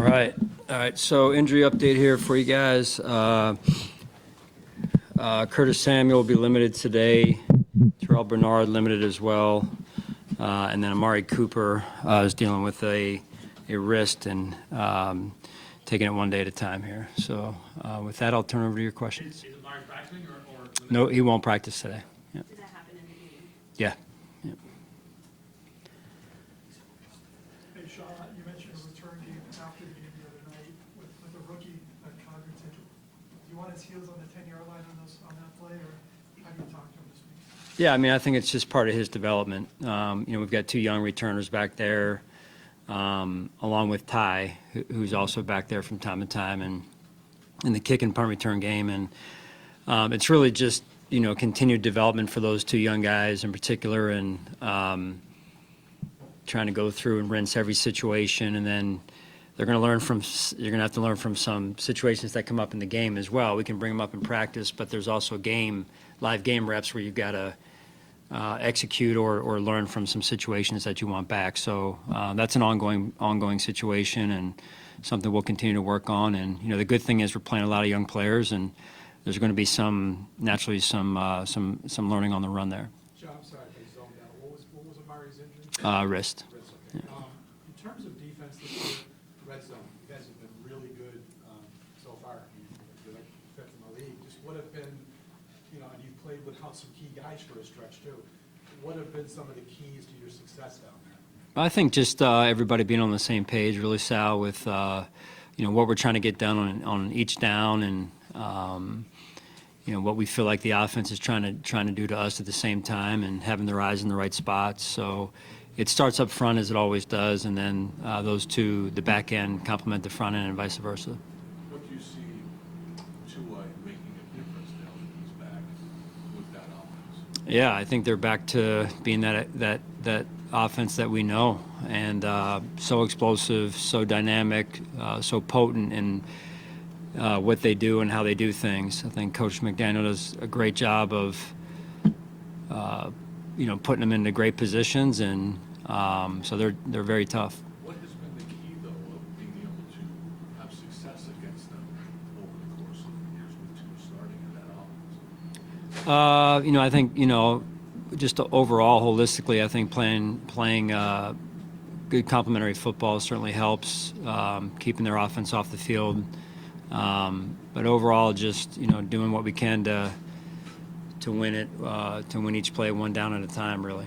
All right. So injury update here for you guys. Curtis Samuel will be limited today. Terrell Bernard limited as well. And then Amari Cooper is dealing with a wrist and taking it one day at a time here. So with that, I'll turn over to your questions. Is Amari practicing or No, he won't practice today. Yeah. Did that happen in the game? Yeah. Hey, Sean, you mentioned a return game after the game the other night with a rookie that Cogburn. Do you want his heels on the 10-yard line on that play, or how do you talk to him this week? Yeah, I mean, I think it's just part of his development. We've got two young returners back there, along with Ty, who's also back there from time to time, and in the kick and punt return game. And it's really just, continued development for those two young guys in particular, and trying to go through and rinse every situation, and then you're going to have to learn from some situations that come up in the game as well. We can bring them up in practice, but there's also live game reps where you've got to execute or learn from some situations that you want back. So that's an ongoing situation and something we'll continue to work on. And the good thing is we're playing a lot of young players, and there's going to be naturally some learning on the run there. John, I'm sorry, I zoned out. What was Amari's injury? Wrist. Okay. In terms of defense this year, red zone, you guys have been really good so far. You're like fifth in the league. Just what have been, and you've played with some key guys for a stretch too. What have been some of the keys to your success down there? I think just everybody being on the same page, really, Sal, with what we're trying to get done on each down, and what we feel like the offense is trying to do to us at the same time, and having their eyes in the right spots. So it starts up front as it always does, and then those two, the back end, complement the front end, and vice versa. What do you see Tua making a difference now that he's back with that offense? Yeah, I think they're back to being that offense that we know, and so explosive, so dynamic, so potent in what they do and how they do things. I think Coach McDermott does a great job of putting them into great positions, and so they're very tough. What has been the key, though, of being able to have success against them over the course of years with Tua starting in that offense? I think just overall, holistically, I think playing good complementary football certainly helps, keeping their offense off the field. But overall, just doing what we can to win it, to win each play one down at a time, really.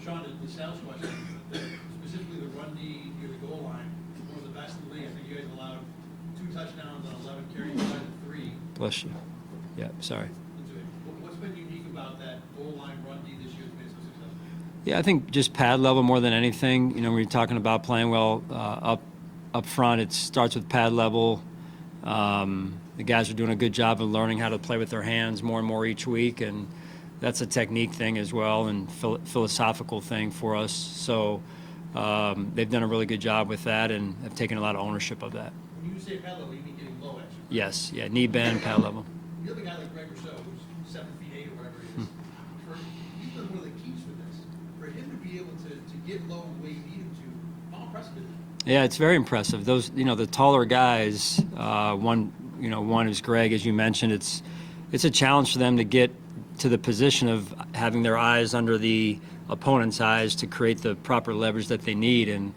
Sean, the sales question, specifically the run D near the goal line, one of the best in the league. I think you guys allowed 2 touchdowns on 11 carries, 3. Bless you. Yeah, sorry. What's been unique about that goal line run D this year that's been so successful? Yeah, I think just pad level more than anything. When you're talking about playing well up front, it starts with pad level. The guys are doing a good job of learning how to play with their hands more and more each week, and that's a technique thing as well, and philosophical thing for us. So they've done a really good job with that, and have taken a lot of ownership of that. When you say pad level, you mean getting low, actually? Yes, yeah, knee bend, pad level. You have a guy like Greg Rousseau, who's 7 feet 8 or whatever he is. He's been one of the keys for this. For him to be able to get low the way you need him to, how impressive is it? Yeah, it's very impressive. Those, the taller guys, one is Greg, as you mentioned. It's a challenge for them to get to the position of having their eyes under the opponent's eyes to create the proper leverage that they need. And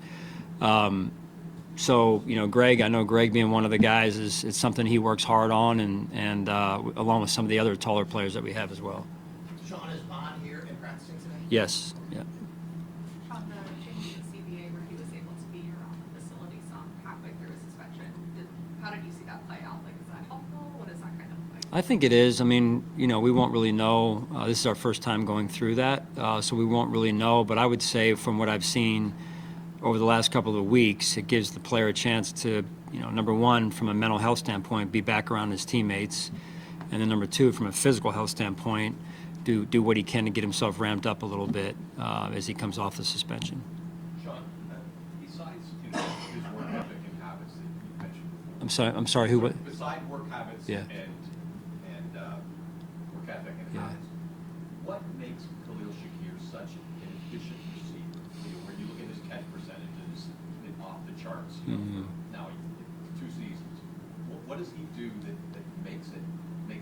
so, Greg, I know Greg being one of the guys it's something he works hard on, and along with some of the other taller players that we have as well. Sean, is Bond here and practicing today? Yes. Yeah. On the change in the CBA where he was able to be here on the facility some halfway through his suspension, how did you see that play out? Like, is that helpful? What is that kind of like? I think it is. I mean, we won't really know. This is our first time going through that, so we won't really know. But I would say from what I've seen over the last couple of weeks, it gives the player a chance to, number one, from a mental health standpoint, be back around his teammates. And then number two, from a physical health standpoint, do what he can to get himself ramped up a little bit as he comes off the suspension. Sean, besides his work ethic and habits that you mentioned before. I'm sorry. Who? What? Besides work habits Yeah. and work ethic and Yeah. habits, what makes Khalil Shakir such an efficient receiver? When you look at his catch percentages, off the charts. Mhm. Now What does he do that makes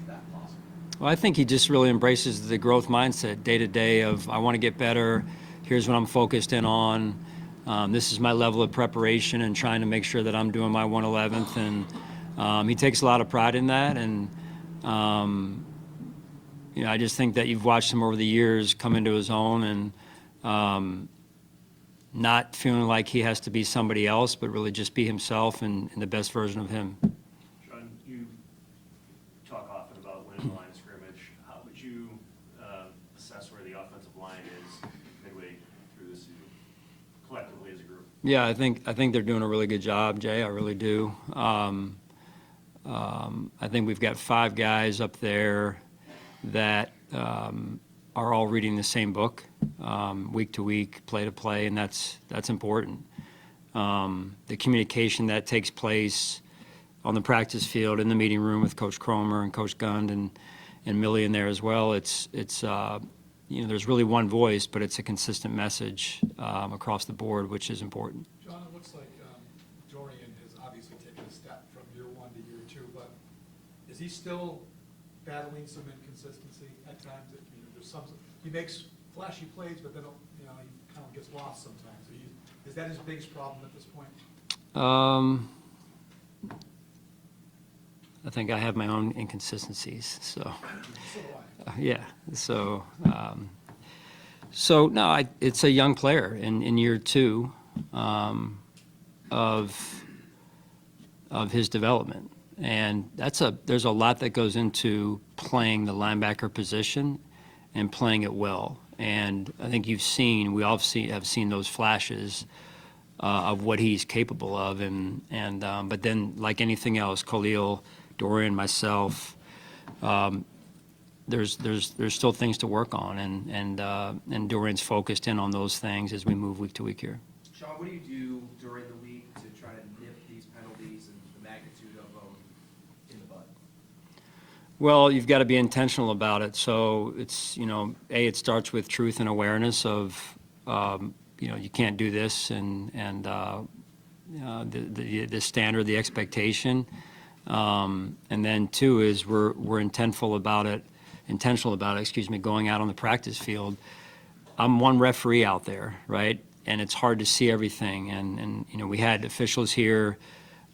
that possible? Well, I think he just really embraces the growth mindset day to day of I want to get better. Here's what I'm focused in on. This is my level of preparation and trying to make sure that I'm doing my 111th. And he takes a lot of pride in that. And I just think that you've watched him over the years come into his own and not feeling like he has to be somebody else, but really just be himself and the best version of him. Sean, you talk often about winning the line of scrimmage. How would you assess where the offensive line is midway through this season, collectively as a group? Yeah, I think they're doing a really good job, Jay. I really do. I think we've got 5 guys up there that are all reading the same book, week to week, play to play, and that's important. The communication that takes place on the practice field, in the meeting room with Coach Cromer and Coach Gund and Millie in there as well. It's there's really one voice, but it's a consistent message across the board, which is important. John, it looks like Dorian has obviously taken a step from year 1 to year 2, but is he still battling some inconsistency at times? There's some, he makes flashy plays, but then he kind of gets lost sometimes. Is that his biggest problem at this point? I think I have my own inconsistencies, so. So do I. Yeah. So no, it's a young player in year 2 of his development, and there's a lot that goes into playing the linebacker position and playing it well. And I think we all have seen those flashes of what he's capable of, but then like anything else, Khalil, Dorian, myself. There's still things to work on, and Dorian's focused in on those things as we move week to week here. Sean, what do you do during the week to try to nip these penalties and the magnitude of them in the bud? Well, you've got to be intentional about it. So it's it starts with truth and awareness of you can't do this, and the standard, the expectation, and then 2 is we're intentional about it. Going out on the practice field. I'm one referee out there, right? And it's hard to see everything. And we had officials here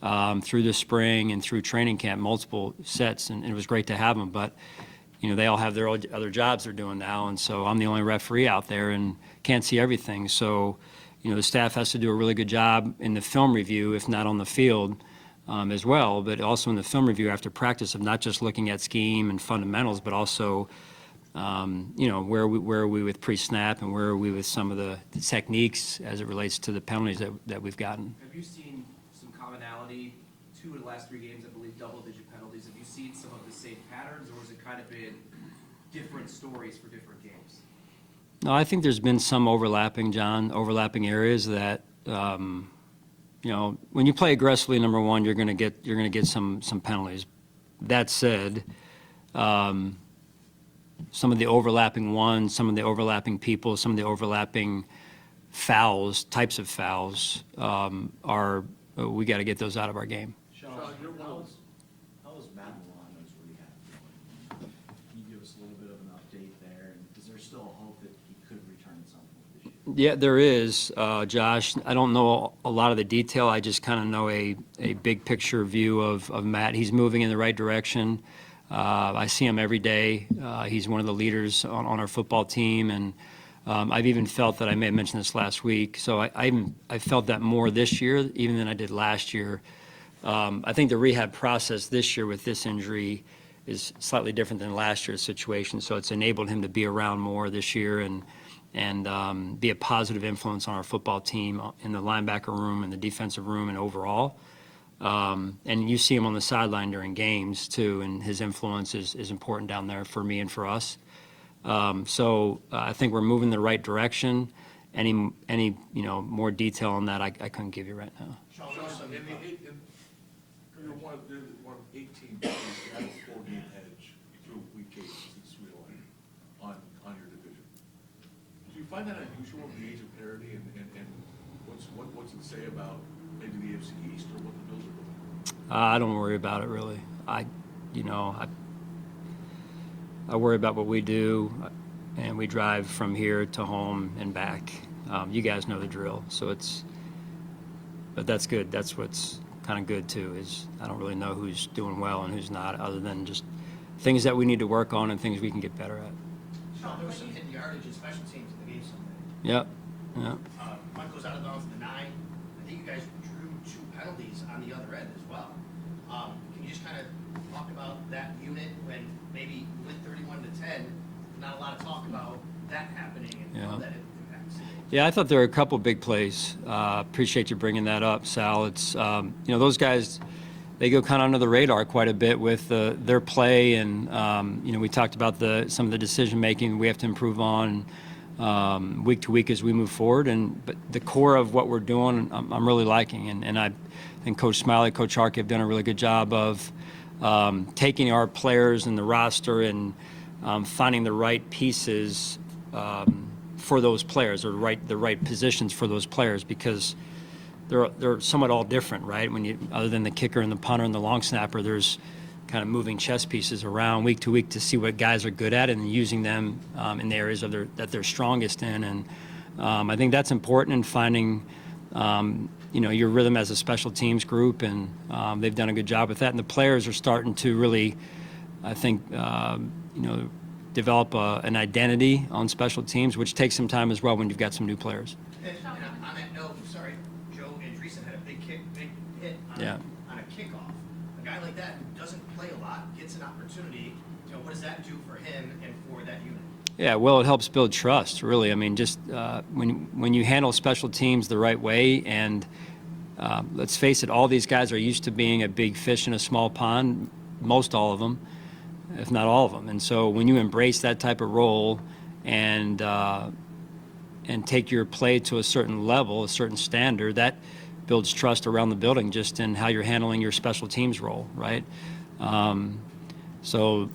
through the spring and through training camp, multiple sets, and it was great to have them. But they all have their other jobs they're doing now, and so I'm the only referee out there and can't see everything. So the staff has to do a really good job in the film review, if not on the field. As well, but also in the film review after practice of not just looking at scheme and fundamentals, but also, where are we with pre-snap and where are we with some of the techniques as it relates to the penalties that we've gotten. Have you seen some commonality? 2 of the last 3 games, I believe, double-digit penalties. Have you seen some of the same patterns, or has it kind of been different stories for different games? No, I think there's been some overlapping areas that. When you play aggressively, number 1, you're going to get some penalties. That said, some of the overlapping ones, some of the overlapping people, some of the overlapping types of fouls, we got to get those out of our game. Sean, how is Matt Milano's rehab going? Can you give us a little bit of an update there? And is there still a hope that he could return at some point this year? Yeah, there is, Josh. I don't know a lot of the detail. I just kind of know a big picture view of Matt. He's moving in the right direction. I see him every day. He's one of the leaders on our football team, and I've even felt that I may have mentioned this last week. So I felt that more this year even than I did last year. I think the rehab process this year with this injury is slightly different than last year's situation. So it's enabled him to be around more this year and be a positive influence on our football team in the linebacker room and the defensive room and overall. And you see him on the sideline during games too, and his influence is important down there for me and for us. So I think we're moving in the right direction. Any more detail on that I couldn't give you right now. Sean, you're one of 18 teams that had a 4-game edge through week 8 since Sweet on your division. Do you find that unusual in the age of parity, and what's it say about maybe the AFC East or what the Bills are doing? I don't worry about it really. You know, I worry about what we do, and we drive from here to home and back. You guys know the drill, so but that's good. That's what's kind of good too, is I don't really know who's doing well and who's not, other than just things that we need to work on and things we can get better at. Sean, there was some hidden yardage in special teams in the game Sunday. Yep, yep. Punt goes out of bounds at the 9. I think you guys drew 2 penalties on the other end as well. Can you just kind of talk about that unit when maybe you went 31-10, not a lot of talk about that happening and how that impacts the game? Yeah, I thought there were a couple big plays. Appreciate you bringing that up, Sal. It's you know, those guys, they go kind of under the radar quite a bit with their play, and you know, we talked about some of the decision making we have to improve on week to week as we move forward. But the core of what we're doing, I'm really liking, and I think Coach Smiley, Coach Harkey have done a really good job of taking our players and the roster and finding the right pieces for those players, or the right positions for those players, because they're somewhat all different, right? Other than the kicker and the punter and the long snapper, there's kind of moving chess pieces around week to week to see what guys are good at and using them in the areas that they're strongest in. And I think that's important in finding you know, your rhythm as a special teams group, and they've done a good job with that. And the players are starting to really, I think, you know, develop an identity on special teams, which takes some time as well when you've got some new players. And on that note, sorry, Joe Andreessen had a big hit on a kickoff. A guy like that who doesn't play a lot gets an opportunity. You know, what does that do for him and for that unit? Yeah, well, it helps build trust, really. I mean, just when you handle special teams the right way, and let's face it, all these guys are used to being a big fish in a small pond, most all of them, if not all of them. And so when you embrace that type of role and take your play to a certain level, a certain standard, that builds trust around the building just in how you're handling your special teams role, right? So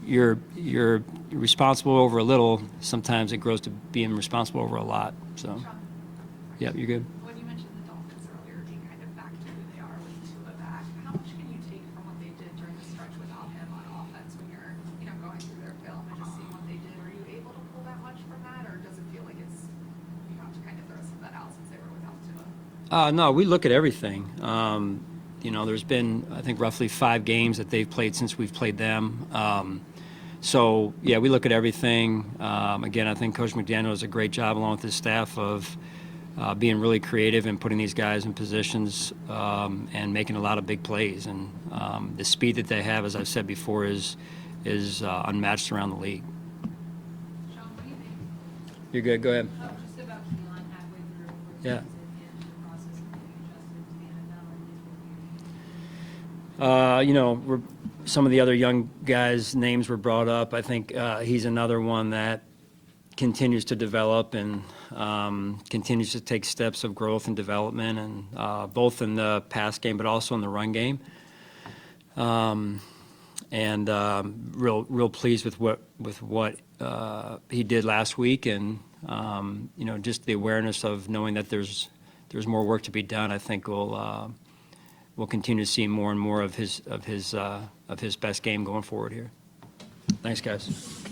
you're responsible over a little. Sometimes it grows to being responsible over a lot. So, Sean, yeah, you're good. when you mentioned the Dolphins earlier being kind of back to who they are with Tua back, how much can you take from what they did during the stretch without him on offense when you're, you know, going through their film and just seeing what they did? Are you able to pull that much from that, or does it feel like you have to kind of throw some of that out since they were without Tua? No, we look at everything. You know, there's been, I think, roughly 5 games that they've played since we've played them. So, yeah, we look at everything. Again, I think Coach McDermott does a great job, along with his staff, of being really creative and putting these guys in positions and making a lot of big plays. And the speed that they have, as I've said before, is unmatched around the league. Sean, what do you think? You're good. Go ahead. Just about Keelan halfway through, where Yeah. he was in the process of getting adjusted to the NFL and his You know, some of the other young guys' names were brought up. I think he's another one that continues to develop and continues to take steps of growth and development, and both in the pass game but also in the run game. And real pleased with what he did last week, and you know, just the awareness of knowing that there's more work to be done. I think we'll continue to see more and more of his best game going forward here. Thanks, guys.